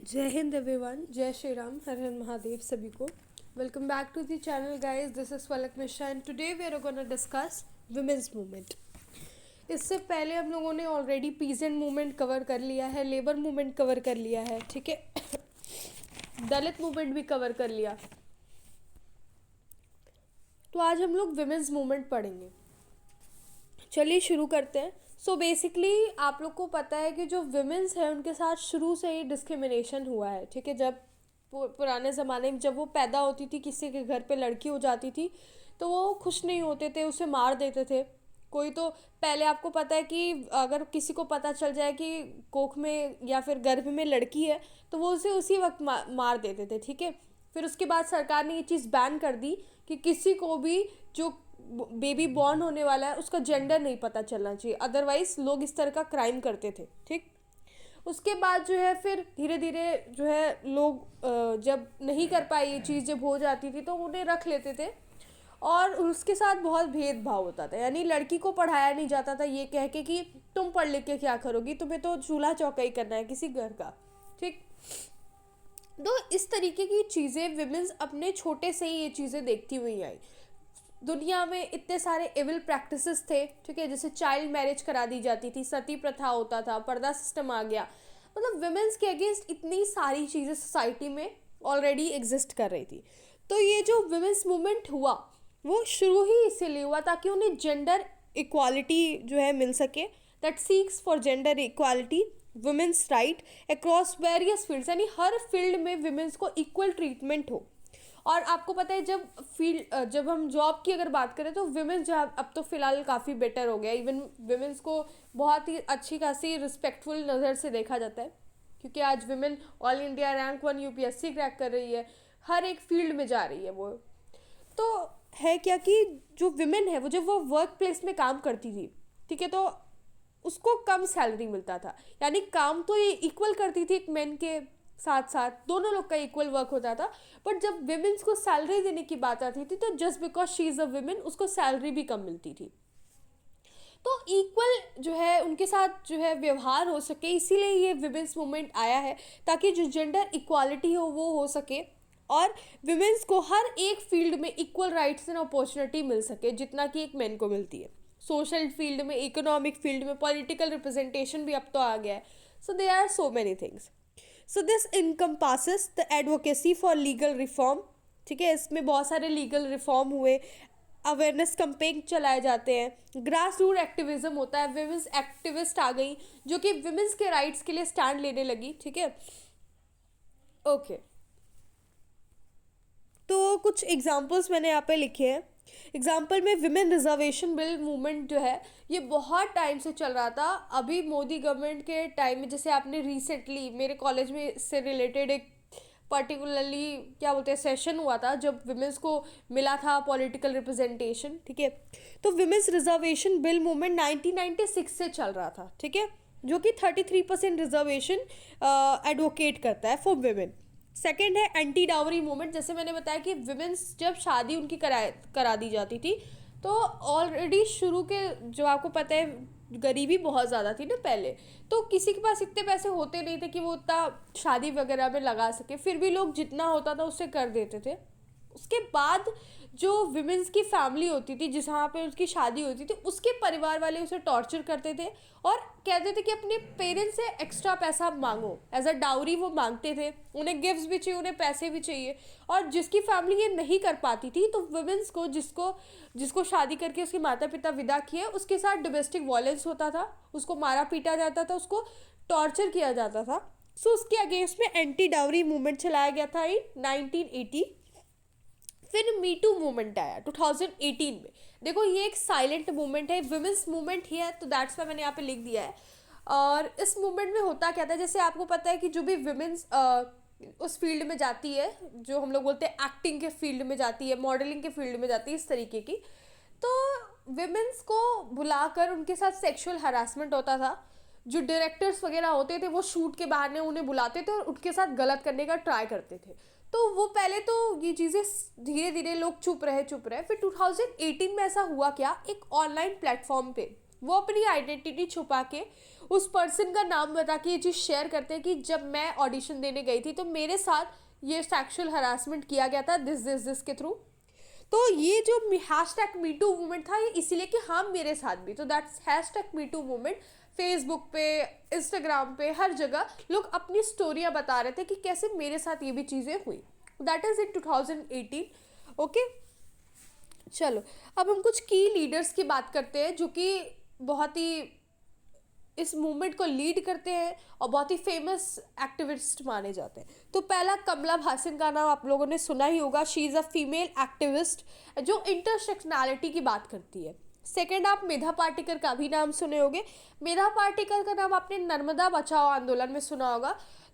जय हिंद एवरीवन, जय श्री राम, हर हर महादेव सभी को। Welcome back to the channel guys, this is Falak Mishra and today we are gonna discuss women's movement. इससे पहले हम लोगों ने ऑलरेडी पीजेंट मूवमेंट कवर कर लिया है, लेबर मूवमेंट कवर कर लिया है, ठीक है। दलित मूवमेंट भी कवर कर लिया। तो आज हम लोग वुमेन्स मूवमेंट पढ़ेंगे। चलिए शुरू करते हैं। सो बेसिकली आप लोग को पता है कि जो वुमेन्स है उनके साथ शुरू से ही डिस्क्रिमिनेशन हुआ है, ठीक है। जब पुराने ज़माने में जब वो पैदा होती थी, किसी के घर पे लड़की हो जाती थी तो वो खुश नहीं होते थे, उसे मार देते थे। कोई तो पहले आपको पता है कि अगर किसी को पता चल जाए कि कोख में या फिर गर्भ में लड़की है तो वो उसे उसी वक्त मार देते थे, ठीक है। फिर उसके बाद सरकार ने ये चीज़ बैन कर दी कि किसी को भी जो बेबी बॉर्न होने वाला है उसका जेंडर नहीं पता चलना चाहिए, अदरवाइज लोग इस तरह का क्राइम करते थे, ठीक। उसके बाद जो है फिर धीरे धीरे जो है लोग जब नहीं कर पाए ये चीज़, जब हो जाती थी तो उन्हें रख लेते थे और उसके साथ बहुत भेदभाव होता था। यानी लड़की को पढ़ाया नहीं जाता था ये कह के कि तुम पढ़ लिख के क्या करोगी, तुम्हें तो चूल्हा चौका ही करना है किसी घर का, ठीक। तो इस तरीके की चीज़ें विमेंस अपने छोटे से ही ये चीज़ें देखती हुई आई। दुनिया में इतने सारे इविल प्रैक्टिसेस थे, ठीक है, जैसे चाइल्ड मैरिज करा दी जाती थी, सती प्रथा होता था, पर्दा सिस्टम आ गया। मतलब विमेंस के अगेंस्ट इतनी सारी चीज़ें सोसाइटी में ऑलरेडी एग्जिस्ट कर रही थी। तो ये जो विमेंस मूवमेंट हुआ वो शुरू ही इसीलिए हुआ ताकि उन्हें जेंडर इक्वालिटी जो है मिल सके, that seeks for gender equality women's right across various fields, यानी हर फील्ड में विमेंस को इक्वल ट्रीटमेंट हो। और आपको पता है जब हम जॉब की अगर बात करें तो विमेंस जॉब अब तो फ़िलहाल काफ़ी बेटर हो गया। इवन विमेंस को बहुत ही अच्छी खासी रिस्पेक्टफुल नज़र से देखा जाता है, क्योंकि आज women all India rank 1 UPSC crack कर रही है, हर एक फील्ड में जा रही है वो। तो है क्या कि जो विमेन है वो जब वो वर्क प्लेस में काम करती थी, ठीक है, तो उसको कम सैलरी मिलता था। यानी काम तो ये इक्वल करती थी एक मैन के साथ साथ, दोनों लोग का इक्वल वर्क होता था। बट जब विमेंस को सैलरी देने की बात आती थी तो just because she is a women उसको सैलरी भी कम मिलती थी। तो इक्वल जो है उनके साथ जो है व्यवहार हो सके, इसीलिए ये विमेंस मूवमेंट आया है ताकि जो जेंडर इक्वालिटी हो वो हो सके और विमेंस को हर एक फील्ड में इक्वल राइट्स एंड अपॉर्चुनिटी मिल सके जितना कि एक मैन को मिलती है। सोशल फील्ड में, इकोनॉमिक फील्ड में, पॉलिटिकल रिप्रेजेंटेशन भी अब तो आ गया है। So there are so many things. So this encompasses the advocacy for legal reform, ठीक है, इसमें बहुत सारे लीगल रिफॉर्म हुए, अवेयरनेस कैंपेन चलाए जाते हैं, ग्रास रूट एक्टिविज्म होता है, विमेंस एक्टिविस्ट आ गई जो कि विमेंस के राइट्स के लिए स्टैंड लेने लगी, ठीक है। ओके, तो कुछ एग्जांपल्स मैंने यहाँ पे लिखे हैं। एग्जाम्पल में विमेन रिजर्वेशन बिल मूवमेंट जो है ये बहुत टाइम से चल रहा था। अभी मोदी गवर्नमेंट के टाइम में, जैसे आपने रिसेंटली मेरे कॉलेज में इससे रिलेटेड एक पर्टिकुलरली क्या बोलते हैं सेशन हुआ था जब विमेंस को मिला था पॉलिटिकल रिप्रेजेंटेशन, ठीक है। तो विमेंस रिजर्वेशन बिल मूवमेंट 1996 से चल रहा था, ठीक है, जो कि 33% रिजर्वेशन एडवोकेट करता है फॉर विमेन। सेकेंड है एंटी डावरी मूवमेंट। जैसे मैंने बताया कि विमेंस जब शादी उनकी करा दी जाती थी तो ऑलरेडी शुरू के जो आपको पता है गरीबी बहुत ज़्यादा थी ना पहले, तो किसी के पास इतने पैसे होते नहीं थे कि वो उतना शादी वगैरह में लगा सके, फिर भी लोग जितना होता था उससे कर देते थे। उसके बाद जो विमेंस की फैमिली होती थी जहाँ पे उसकी शादी होती थी उसके परिवार वाले उसे टॉर्चर करते थे और कहते थे कि अपने पेरेंट्स से एक्स्ट्रा पैसा मांगो, एज अ डाउरी वो मांगते थे। उन्हें गिफ्ट्स भी चाहिए, उन्हें पैसे भी चाहिए। और जिसकी फैमिली ये नहीं कर पाती थी तो विमेंस को जिसको जिसको शादी करके उसके माता पिता विदा किए उसके साथ डोमेस्टिक वायलेंस होता था, उसको मारा पीटा जाता था, उसको टॉर्चर किया जाता था। सो उसके अगेंस्ट में एंटी डाउरी मूवमेंट चलाया गया था इन 1980। फिर मी टू मूवमेंट आया 2018 में। देखो ये एक साइलेंट मूवमेंट है, विमेंस मूवमेंट ही है, तो दैट्स वाई मैंने यहाँ पे लिख दिया है। और इस मूवमेंट में होता क्या था, जैसे आपको पता है कि जो भी विमेंस उस फील्ड में जाती है, जो हम लोग बोलते हैं एक्टिंग के फील्ड में जाती है, मॉडलिंग के फील्ड में जाती है, इस तरीके की, तो विमेंस को बुलाकर उनके साथ सेक्सुअल हरासमेंट होता था। जो डायरेक्टर्स वगैरह होते थे वो शूट के बहाने उन्हें बुलाते थे और उनके साथ गलत करने का ट्राई करते थे। तो वो पहले तो ये चीज़ें धीरे धीरे लोग चुप रहे। फिर 2018 में ऐसा हुआ क्या, एक ऑनलाइन प्लेटफॉर्म पे वो अपनी आइडेंटिटी छुपा के उस पर्सन का नाम बता के ये चीज़ शेयर करते हैं कि जब मैं ऑडिशन देने गई थी तो मेरे साथ ये सेक्सुअल हरासमेंट किया गया था दिस के थ्रू। तो ये जो हैशटैग मी टू मूवमेंट था ये इसीलिए कि हाँ मेरे साथ भी, तो that's hashtag me too movement. Facebook पे, इंस्टाग्राम पे, हर जगह लोग अपनी स्टोरियाँ बता रहे थे कि कैसे मेरे साथ ये भी चीज़ें हुई। That is in 2018। ओके, चलो अब हम कुछ की लीडर्स की बात करते हैं जो कि बहुत ही इस मूवमेंट को लीड करते हैं और बहुत ही फेमस एक्टिविस्ट माने जाते हैं। तो पहला कमला भासन का नाम आप लोगों ने सुना ही होगा। She is a female activist जो इंटरसेक्शनैलिटी की बात करती है। सेकेंड, आप मेधा पाटिकर का भी नाम सुने होंगे। मेधा पाटिकर का नाम आपने नर्मदा बचाओ आंदोलन में सुना होगा।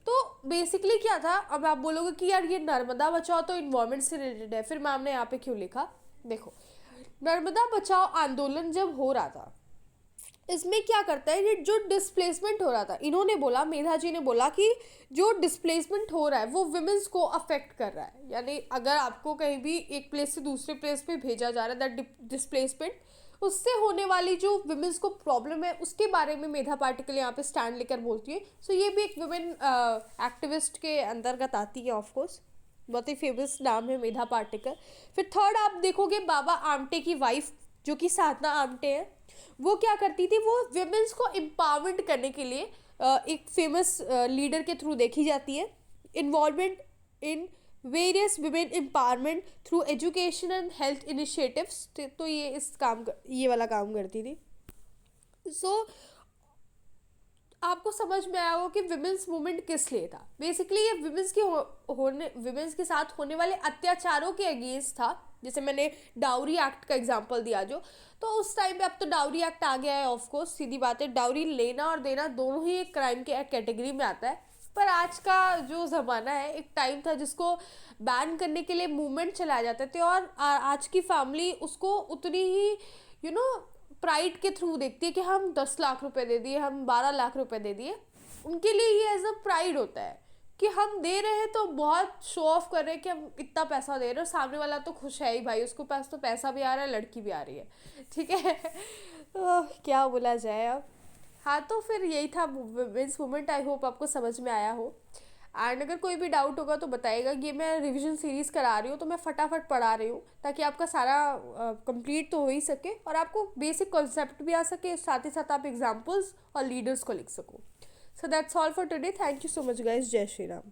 तो बेसिकली क्या था, अब आप बोलोगे कि यार ये नर्मदा बचाओ तो इन्वायरमेंट से रिलेटेड है, फिर मैम ने यहाँ पे क्यों लिखा। देखो, नर्मदा बचाओ आंदोलन जब हो रहा था, इसमें क्या करता है, ये जो डिस्प्लेसमेंट हो रहा था, इन्होंने बोला, मेधा जी ने बोला कि जो डिस्प्लेसमेंट हो रहा है वो विमेंस को अफेक्ट कर रहा है। यानी अगर आपको कहीं भी एक प्लेस से दूसरे प्लेस पे भेजा जा रहा है, दैट डिस्प्लेसमेंट, उससे होने वाली जो विमेंस को प्रॉब्लम है उसके बारे में मेधा पाटिकल यहाँ पे स्टैंड लेकर बोलती है। सो ये भी एक वुमेन एक्टिविस्ट के अंतर्गत आती है। ऑफकोर्स बहुत ही फेमस नाम है मेधा पाटिकर। फिर थर्ड आप देखोगे बाबा आमटे की वाइफ जो कि साधना आमटे है। वो क्या करती थी, वो विमेंस को एम्पावरमेंट करने के लिए एक फेमस लीडर के थ्रू देखी जाती है। Involvement in various women empowerment through education and health initiatives. तो ये वाला काम करती थी। सो आपको समझ में आया हो कि विमेंस मूवमेंट किस लिए था। बेसिकली ये विमेंस के साथ होने वाले अत्याचारों के अगेंस्ट था। जैसे मैंने डाउरी एक्ट का एग्जांपल दिया जो, तो उस टाइम पे, अब तो डाउरी एक्ट आ गया है ऑफकोर्स, सीधी बात है, डाउरी लेना और देना दोनों ही एक क्राइम के कैटेगरी में आता है। पर आज का जो ज़माना है, एक टाइम था जिसको बैन करने के लिए मूवमेंट चलाए जाते थे और आज की फैमिली उसको उतनी ही प्राइड के थ्रू देखती है कि हम 10 लाख रुपए दे दिए, हम 12 लाख रुपए दे दिए। उनके लिए ये एज अ प्राइड होता है कि हम दे रहे हैं, तो बहुत शो ऑफ कर रहे हैं कि हम इतना पैसा दे रहे हैं। सामने वाला तो खुश है ही भाई, उसके पास तो पैसा भी आ रहा है, लड़की भी आ रही है, ठीक है। तो क्या बोला जाए अब। हाँ, तो फिर यही था विमेंस मूवमेंट। आई होप आपको समझ में आया हो। एंड अगर कोई भी डाउट होगा तो बताइएगा। ये मैं रिवीजन सीरीज़ करा रही हूँ तो मैं फटाफट पढ़ा रही हूँ ताकि आपका सारा कंप्लीट तो हो ही सके और आपको बेसिक कॉन्सेप्ट भी आ सके, साथ ही साथ आप एग्जाम्पल्स और लीडर्स को लिख सको। So that's all for today. Thank you so much guys. जय श्री राम।